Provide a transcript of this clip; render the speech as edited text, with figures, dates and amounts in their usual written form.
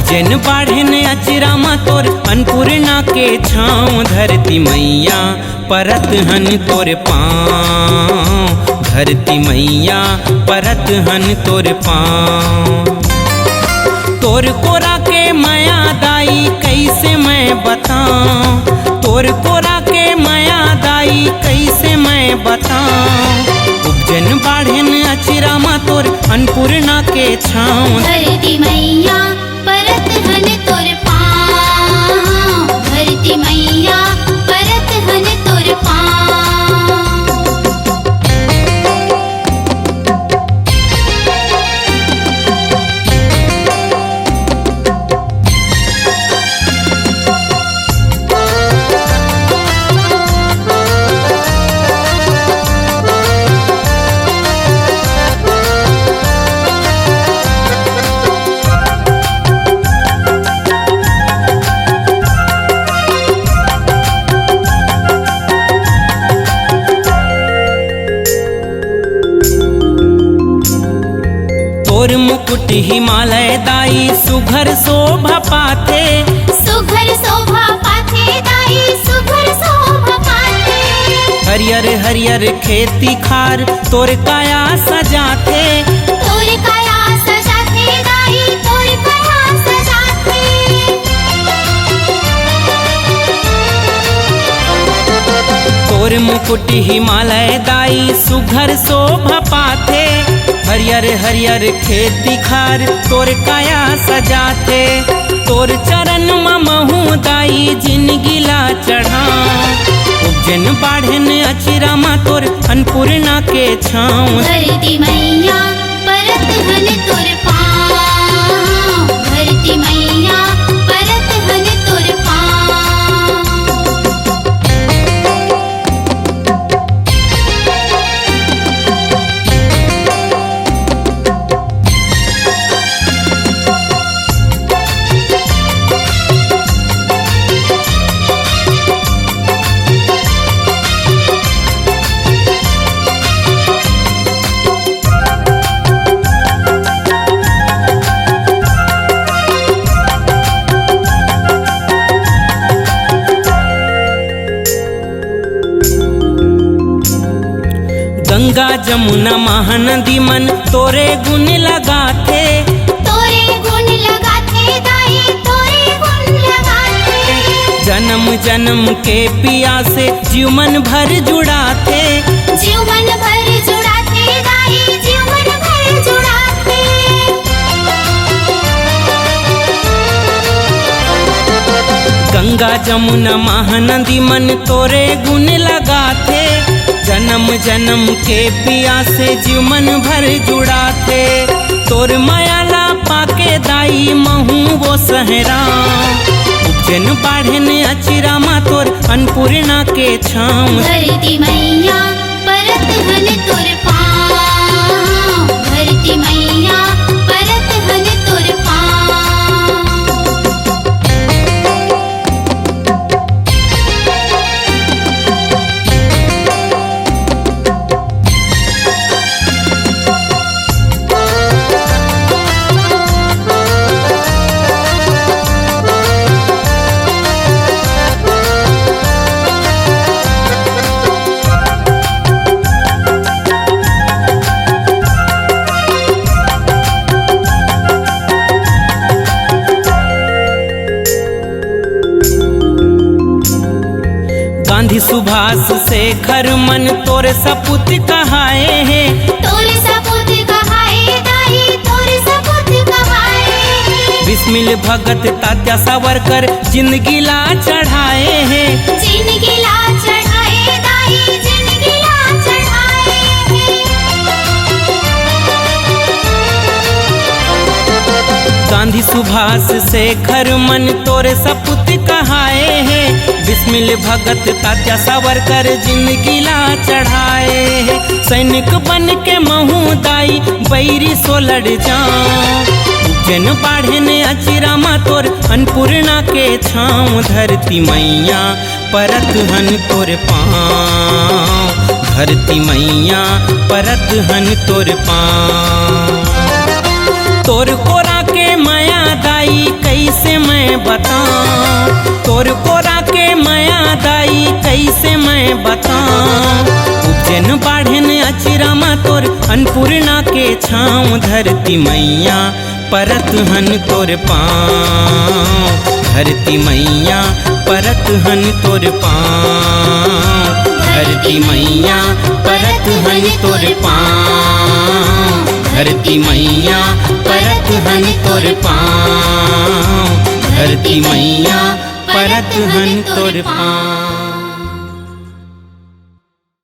उपजन बाढ़न अचरामा तोर अन्नपूर्णा के छाँव धरती मैया परत हन तोर पाँव धरती मैया परत हन तोर पाँव। तोर कोरा के माया दाई कैसे मैं बताऊं तोर कोरा के माया दाई कैसे मैं बताऊं। उपजन बाढ़न अचरामा तोर अन्नपूर्णा के छाँव धरती मैया परत हन तोर पाँव धरती मैया परत हन तोर पाँव। तोर मुकुट हिमालय दाई सुघर शोभा पाथे सुघर शोभा पाथे दाई सुघर शोभा पाथे। हरियर हरियर खेती खार तोर काया सजाथे तोर काया सजाथे दाई तोर काया सजाथे। तोर मुकुट हिमालय दाई सुघर शोभा पाथे हरियर हरियर खेती खार तोर काया सजाथे। तोर चरण महू दाई जिनगिला चढ़ा उपजन बाढ़न अचरामा तोर अन्नपूर्णा के छाँव धरती मैया परत हन तोर पाँव धरती मैया परत हन तोर पाँव। गंगा जमुना महानदी मन तोरे गुण लगाथे तोरे गुण लगाथे दाई तोरे गुण लगाथे। जन्म जन्म के पिया से जीव मन भर जुड़ाथे जीव मन भर जुड़ाथे दाई जीव मन भर जुड़ाथे। गंगा जमुना महानदी मन तोरे गुण लगाथे जन्म जन्म के पिया से जीव मन भर जुड़ाथे। तोर मायाला पाके दाई महू वो सहरा उपजन बाढ़न अचरामा तोर अन्नपूर्णा के छाँव धरती मैया परत हन तोर पाँव धरती मैया परत हन तोर पाँव। गांधी सुभाष शेखर मन तोरे सपूत कहाए हैं तोरे सपूत कहाए दाई तोरे सपूत कहाए। बिस्मिल भगत तात्या सावरकर जिंदगी ला चढ़ाए हैं जिंदगी ला चढ़ाए दाई जिंदगी ला चढ़ाए। गांधी सुभाष शेखर मन तोरे सपूत कहाए हैं बिस्मिल भगत तात्या सावरकर जिंदगी ला चढ़ाए हैं। सैनिक बन के महू दाई बैरी सो लड़ जाऊं जन बाढ़न अचरामा तोर अन्नपूर्णा के छाँव धरती मैया परत हन तोर पाँव धरती मैया परत हन तोर पाँव। तोर कोरा के माया दाई माई कैसे मैं बताऊं, तोर कोरा के माया दाई कैसे मैं बताऊं। उपजन बाढ़न अचिरामा तोर अन्नपूर्णा के छाँव, धरती मैया परत हन तोर पाँव, धरती मैया परत हन तोर पाँव, धरती मैया परत हन तोर पाँव, धरती मैया परत हन तोर पाँव, धरती मैया परत हन तोर पाँव।